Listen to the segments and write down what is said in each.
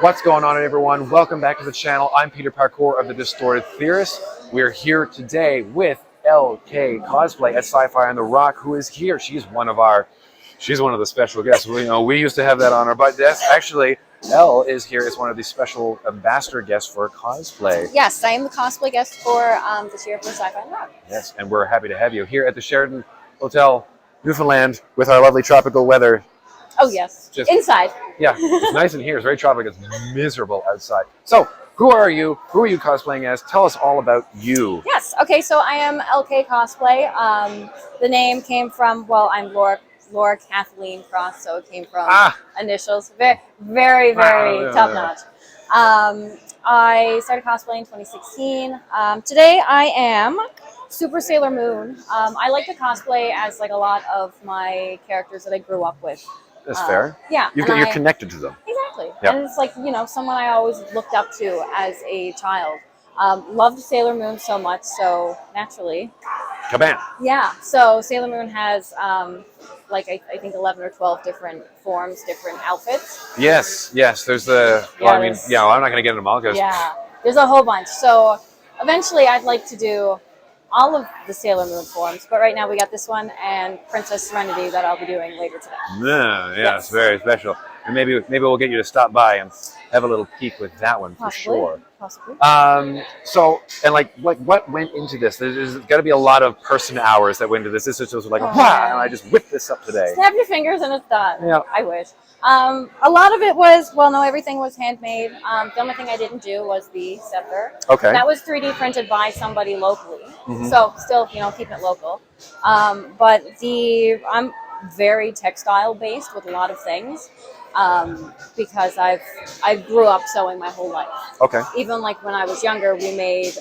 What's going on, everyone? Welcome back to the channel. I'm Peter Parkour of the Distorted Theorists. We're here today with ElleKay Cosplay at Sci-Fi on the Rock, who is here. She's one of the special guests. We used to have that honor, but that's actually Elle is here as one of the special ambassador guests for cosplay. Yes, I am the cosplay guest for this year for Sci-Fi on the Rock. Yes, and we're happy to have you here at the Sheraton Hotel, Newfoundland, with our lovely tropical weather. Oh yes, just inside. Yeah, it's nice in here. It's very tropical. It's miserable outside. So, who are you? Who are you cosplaying as? Tell us all about you. Yes. Okay. So I am ElleKay Cosplay. The name came from, well, I'm Laura Kathleen Cross, so it came from initials. Very top notch. I started cosplaying in 2016. Today I am Super Sailor Moon. I like to cosplay as like a lot of my characters that I grew up with. That's fair. Yeah. You're connected to them. Exactly. Yep. And it's like, you know, someone I always looked up to as a child. Loved Sailor Moon so much, so naturally. Kabam. Yeah. So Sailor Moon has like I think 11 or 12 different forms, different outfits. Yes. There's the. Well, I mean, yeah. Well, I'm not going to get into them all because. Yeah. There's a whole bunch. So eventually, I'd like to do all of the Sailor Moon forms, but right now we got this one and Princess Serenity that I'll be doing later today. Yeah, yes. It's very special. And maybe we'll get you to stop by and have a little peek with that one for sure. Possibly. So, and like what went into this? There's got to be a lot of person hours that went into this. This is just like, wow, and I just whipped this up today. Snap your fingers and it's done. Yeah. I wish. A lot of it was, well, no, everything was handmade. The only thing I didn't do was the scepter. Okay. That was 3D printed by somebody locally. Mm-hmm. So still, you know, keeping it local. But I'm very textile based with a lot of things. Because I grew up sewing my whole life. Okay. Even like when I was younger, we made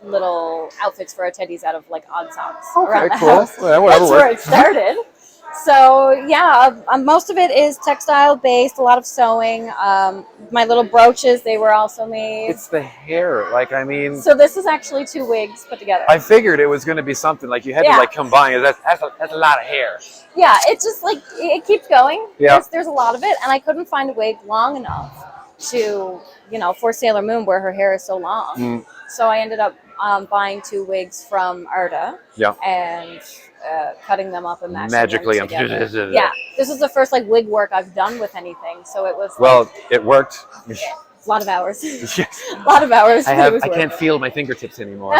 little outfits for our teddies out of like odd socks around the house. Well, that's where it started. So yeah, most of it is textile based. A lot of sewing. My little brooches, they were also made. It's the hair, like I mean. So this is actually 2 wigs put together. I figured it was going to be something like you had to like combine. That's a lot of hair. Yeah, it's just like it keeps going. Yeah. There's a lot of it, and I couldn't find a wig long enough to, you know, for Sailor Moon where her hair is so long. Mm. So I ended up buying 2 wigs from Arda. Yeah. And cutting them up and mashing them together. Yeah, this was the first like wig work I've done with anything, so it was. Well, it worked. A lot of hours. Yes. A lot of hours. I can't feel my fingertips anymore.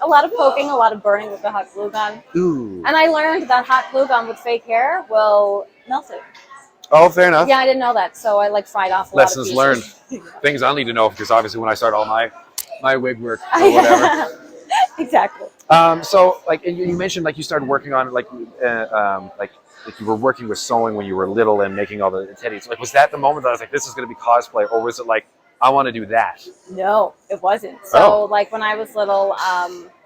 A lot of poking, a lot of burning with the hot glue gun. Ooh. And I learned that hot glue gun with fake hair will melt it. Oh, fair enough. Yeah, I didn't know that, so I like fried off a lot of Lessons learned. Things I'll need to know because obviously when I start all my wig work or whatever. Exactly. So like you mentioned like you started working on like you were working with sewing when you were little and making all the teddies. Like was that the moment that I was like, this is going to be cosplay, or was it like I want to do that? No, it wasn't. So like when I was little,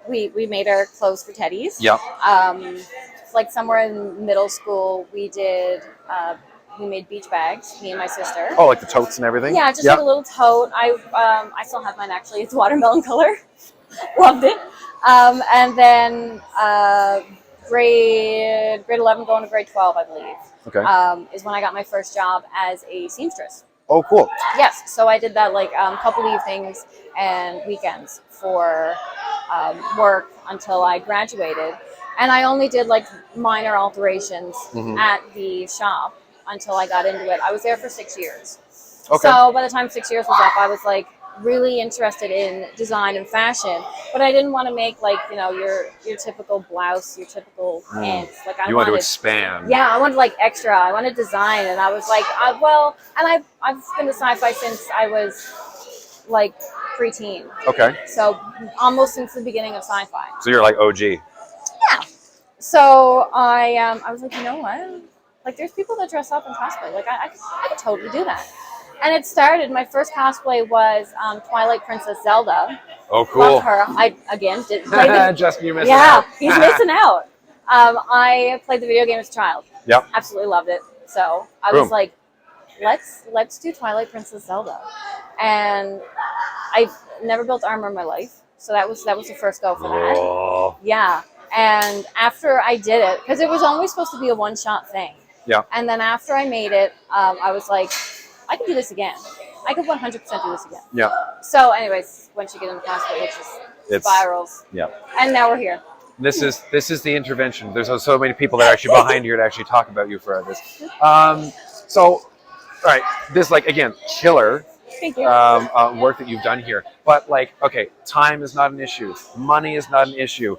we made our clothes for teddies. Yep. Like somewhere in middle school, we made beach bags, me and my sister. Oh, like the totes and everything? Yeah, just like a little tote. I still have mine actually. It's watermelon color. Loved it. And then grade 11 going to grade 12, I believe. Okay. Is when I got my first job as a seamstress. Oh, cool. Yes. So I did that like a couple evenings and weekends for work until I graduated. And I only did like minor alterations at the shop until I got into it. I was there for 6 years. Okay. So by the time 6 years was up, I was like really interested in design and fashion, but I didn't want to make like, you know, your typical blouse, your typical pants. Like I wanted to expand. Yeah, I wanted like extra. I wanted design, and I was like, well, and I've been to Sci-Fi since I was like preteen. Okay. So almost since the beginning of Sci-Fi. So you're like OG. Yeah. So I was like, you know what? Like there's people that dress up in cosplay. Like I could totally do that. And it started, my first cosplay was Twilight Princess Zelda. Oh, cool. Love her. I, again, didn't play the... Justin, you're missing out. Yeah, he's missing out. I played the video game as a child. Yep. Absolutely loved it. So I was like, let's do Twilight Princess Zelda. And I've never built armor in my life. So that was the first go for that. Oh. Yeah. And after I did it, because it was only supposed to be a one-shot thing. Yeah. And then after I made it, I was like, I can do this again. I could 100% do this again. Yeah. So, anyways, once you get in the cosplay, it just spirals. Yeah. And now we're here. This is the intervention. There's so many people that are actually behind you to actually talk about you for this. So, all right, this like again, killer Thank you. work that you've done here. But like, okay, time is not an issue. Money is not an issue.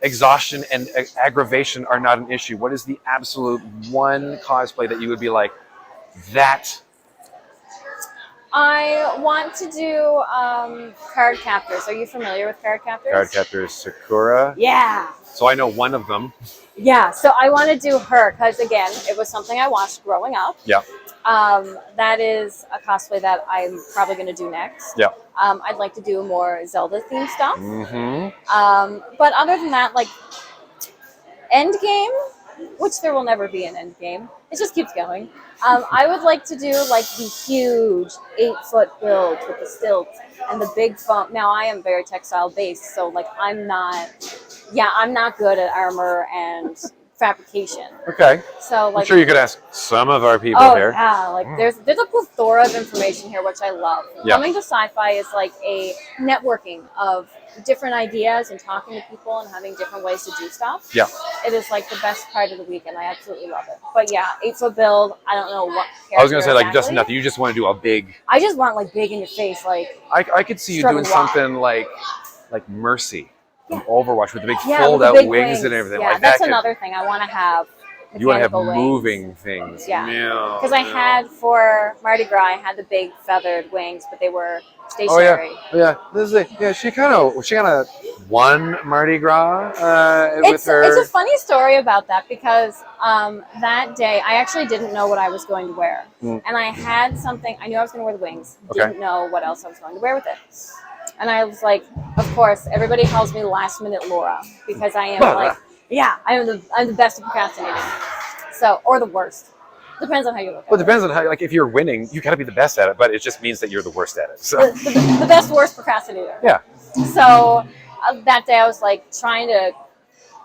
Exhaustion and aggravation are not an issue. What is the absolute one cosplay that you would be like, that? I want to do card captors. Are you familiar with card captors? Card captors, Sakura. Yeah. So I know one of them. Yeah. So I want to do her because again, it was something I watched growing up. Yeah. That is a cosplay that I'm probably going to do next. Yeah. I'd like to do more Zelda themed stuff. Mm-hmm. But other than that, like Endgame, which there will never be an Endgame. It just keeps going. I would like to do like the huge 8-foot build with the stilts and the big foam. Now I am very textile based, so like I'm not good at armor and fabrication. Okay. So like I'm sure you could ask some of our people here. Yeah, like there's a plethora of information here, which I love. Yeah. Coming to Sci-Fi is like a networking of different ideas and talking to people and having different ways to do stuff. Yeah. It is like the best part of the weekend. I absolutely love it. But yeah, 8-foot build. I don't know what. I was gonna say like exactly. just nothing. You just want to do a big. I just want like big in your face, like. I could see you doing something like Mercy from Overwatch with the big with fold the out big wings and everything. Yeah, like that's that another thing I want to have. You want to have wings. moving things. Yeah. Because I had for Mardi Gras, I had the big feathered wings, but they were stationary. Oh yeah. This is it. Yeah, she kind of won Mardi Gras with her. It's a funny story about that because that day I actually didn't know what I was going to wear, and I had something. I knew I was going to wear the wings. Didn't know what else I was going to wear with it. And I was like, of course, everybody calls me last minute Laura because I am like. Yeah, I'm the best at procrastinating. So, or the worst. Depends on how you look at it. Well, it depends on how, like, if you're winning, you got to be the best at it, but it just means that you're the worst at it. So. The best, worst procrastinator. Yeah. So, that day I was like trying to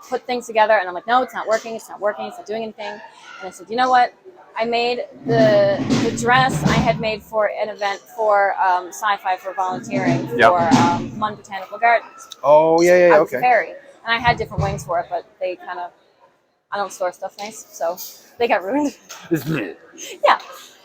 put things together and I'm like, no, it's not working, it's not doing anything. And I said, you know what? I made the dress I had made for an event for Sci-Fi for volunteering for Munn Botanical Gardens. Oh, yeah, I was okay. a fairy. And I had different wings for it, but they kind of, I don't store stuff nice, so they got ruined. Yeah.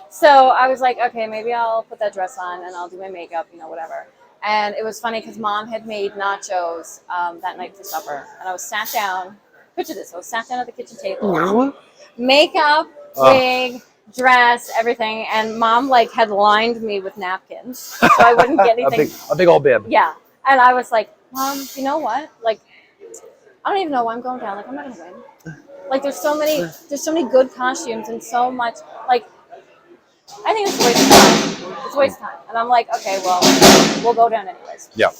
So I was like, okay, maybe I'll put that dress on and I'll do my makeup, whatever. And it was funny because Mom had made nachos that night for supper. And I was sat down, picture this, I was sat down at the kitchen table. Makeup, wig, dress, everything. And Mom like had lined me with napkins so I wouldn't get anything. a big old bib. Yeah. And I was like, Mom, you know what? Like, I don't even know why I'm going down. Like, I'm not gonna win. Like, there's so many good costumes and so much. Like, I think it's a waste of time. It's a waste of time. And I'm like, okay, well, we'll go down anyways. Yeah.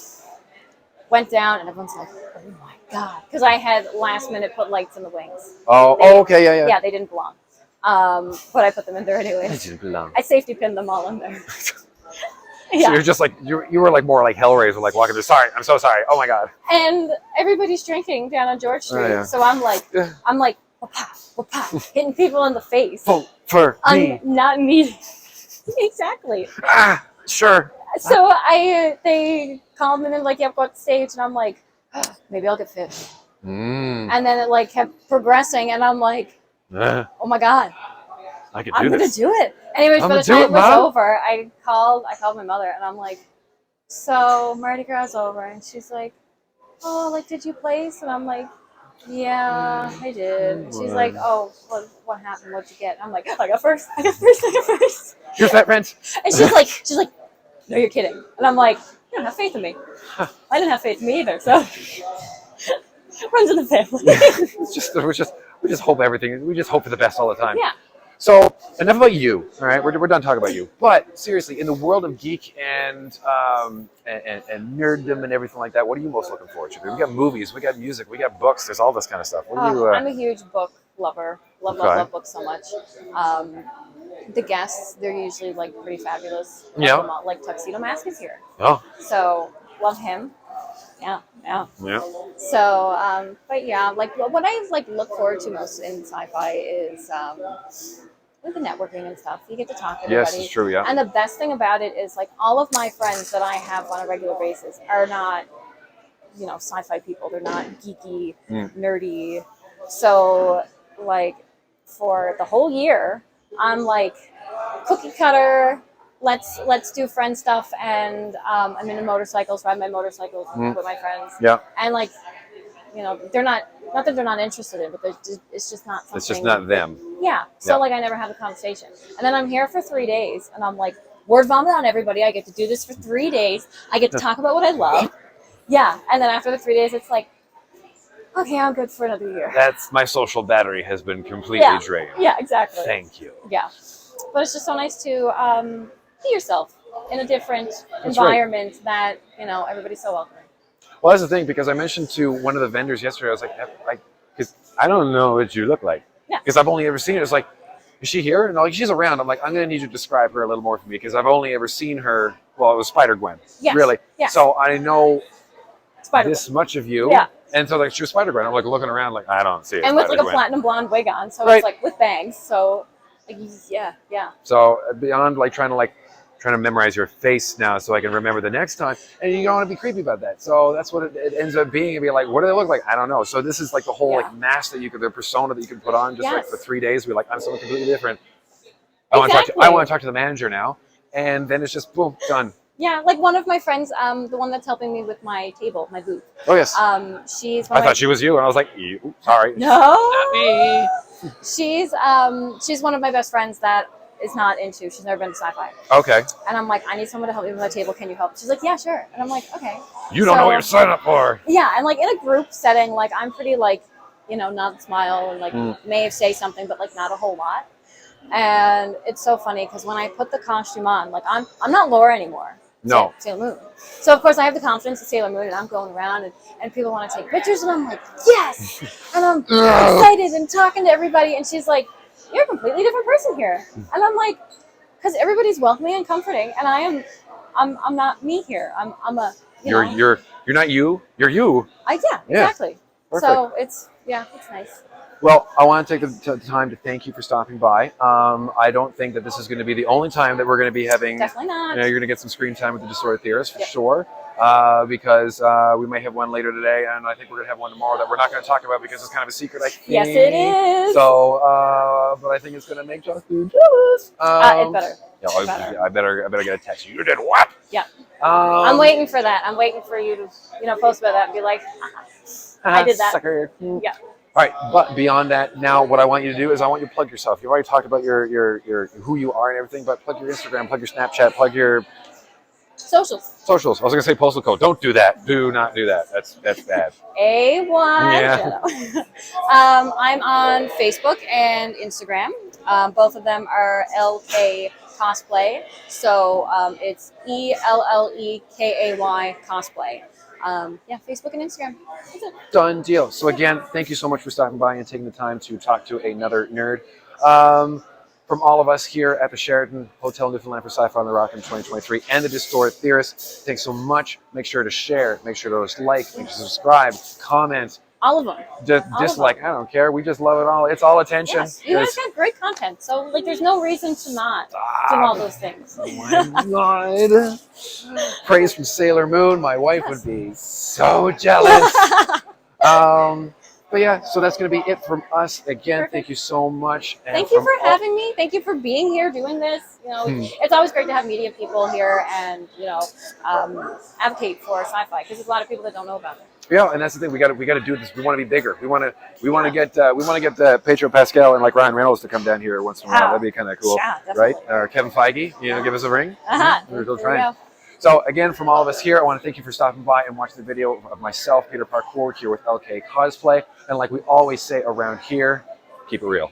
Went down, and everyone's like, oh my god, because I had last minute put lights in the wings. Okay, yeah. Yeah, they didn't belong. But I put them in there anyways. They didn't belong. I safety pinned them all in there. Yeah. So you're just like you were like more like Hellraiser, like walking through. Sorry, I'm so sorry. Oh my god. And everybody's drinking down on George Street, so I'm like, wha-pa, hitting people in the face. Vote for me. Not me. Exactly. Sure. So they called me and like, yeah, go up the stage, and I'm like, maybe I'll get fish. And then it like kept progressing, and I'm like, oh my god. I'm gonna do it. Anyways, by the time it was over, I called my mother and I'm like, so Mardi Gras is over, and she's like, oh, like did you place? And I'm like, yeah, I did. And she's like, oh, what happened? What'd you get? I'm like, I got first. Here's that rent. And she's like, no, you're kidding. And I'm like, you don't have faith in me. I didn't have faith in me either. So runs in the family. we just hope everything. We just hope for the best all the time. Yeah. So enough about you, all right? We're done talking about you. But seriously, in the world of geek and nerddom and everything like that, what are you most looking forward to? We got movies, we got music, we got books. There's all this kind of stuff. What are you? I'm a huge book lover. Love books so much. The guests, they're usually like pretty fabulous. Yeah. Like Tuxedo Mask is here. Oh. So love him. Yeah. So, but yeah, like what I like look forward to most in sci-fi is with the networking and stuff. You get to talk to Yes, everybody. it's true. Yeah. And the best thing about it is like all of my friends that I have on a regular basis are not, you know, sci-fi people. They're not geeky, nerdy. So like for the whole year, I'm like cookie cutter. Let's do friend stuff, and I'm into motorcycles, ride my motorcycles with my friends. Yeah. And like, you know, they're not that they're not interested in, but it's just not something. It's just not them. Yeah. So like I never have a conversation, and then I'm here for 3 days, and I'm like word vomit on everybody. I get to do this for 3 days. I get to talk about what I love. Yeah, and then after the 3 days, it's like, okay, I'm good for another year. That's my social battery has been completely drained. Yeah, exactly. Thank you. Yeah, but it's just so nice to be yourself in a different environment that, you know, everybody's so welcoming. Well, that's the thing, because I mentioned to one of the vendors yesterday, I was like, because I don't know what you look like. Yeah. Because I've only ever seen her. It's like, is she here? And like, she's around. I'm like, I'm going to need you to describe her a little more for me, because I've only ever seen her. Well, it was Spider-Gwen. Yes. Really. Yes. So I know Spider-Gwen. this much of you. Yeah. And so like, she was Spider-Gwen. I'm like looking around like, I don't see it. And with like a platinum blonde wig on. So it's like with bangs. So like, yeah. So beyond like trying to memorize your face now so I can remember the next time, and you don't want to be creepy about that. So that's what it ends up being, and be like, what do they look like? I don't know. So this is like the whole like mask that you could, the persona that you can put on just like for 3 days. Be like, I'm someone completely different. I want to talk to the manager now, and then it's just boom, done. Yeah, like one of my friends, the one that's helping me with my table, my booth. Oh yes. She's. I thought she was you, and I was like, sorry. No. Not me. She's one of my best friends that is not into. She's never been to Sci-Fi. Okay. And I'm like, I need someone to help me with my table. Can you help? She's like, yeah, sure. And I'm like, okay. You don't know what you're signing up for. Yeah, and like in a group setting, like I'm pretty like, you know, nod, smile, and like may say something, but like not a whole lot. And it's so funny because when I put the costume on, like I'm not Laura anymore. No. Sailor Moon. So of course I have the confidence of Sailor Moon, and I'm going around and people want to take pictures, and I'm like, yes, and I'm excited and talking to everybody, and she's like, you're a completely different person here, and I'm like, because everybody's welcoming and comforting, and I'm not me here. I'm a You're not you. You're you. Exactly. Perfect. So it's nice. Well, I want to take the time to thank you for stopping by. I don't think that this is going to be the only time that we're going to be having. Definitely not. You know, you're going to get some screen time with the Distorted Theorists for sure. Because we may have one later today, and I think we're going to have one tomorrow that we're not going to talk about because it's kind of a secret, I think. Yes, it is. So, but I think it's going to make Justin jealous. It better. Yeah, I better get a text. You did what? Yeah. I'm waiting for that. I'm waiting for you to, you know, post about that and be like, I did that. Sucker. Yeah. All right, but beyond that, now what I want you to do is I want you to plug yourself. You already talked about your who you are and everything, but plug your Instagram, plug your Snapchat, plug your socials. I was gonna say postal code. Don't do that. Do not do that. That's bad. A1. Yeah. I'm on Facebook and Instagram. Both of them are ElleKay Cosplay. So it's ElleKay Cosplay. Facebook and Instagram. That's it. Done deal. So again, thank you so much for stopping by and taking the time to talk to another nerd. From all of us here at the Sheraton Hotel Newfoundland for Sci-Fi on the Rock in 2023 and the Distorted Theorists, thanks so much. Make sure to share, make sure to like, make sure to subscribe, comment. All of them. Dislike, I don't care. We just love it all. It's all attention. Yes. You guys got great content, so like, there's no reason to not do all those things. Oh my God. Praise from Sailor Moon. My wife would be so jealous. But yeah, so that's going to be it from us. Again, Perfect. Thank you so much. And thank you for having me. Thank you for being here, doing this. You know, it's always great to have media people here and, you know, advocate for sci-fi, because there's a lot of people that don't know about it. Yeah, and that's the thing. We got to do this. We want to be bigger. We want to get Pedro Pascal and like Ryan Reynolds to come down here once in a while. That'd be kind of cool, right? Or Kevin Feige, give us a ring. We'll try. So again, from all of us here, I want to thank you for stopping by and watching the video of myself, Peter Parkour, here with ElleKay Cosplay. And like we always say around here, keep it real.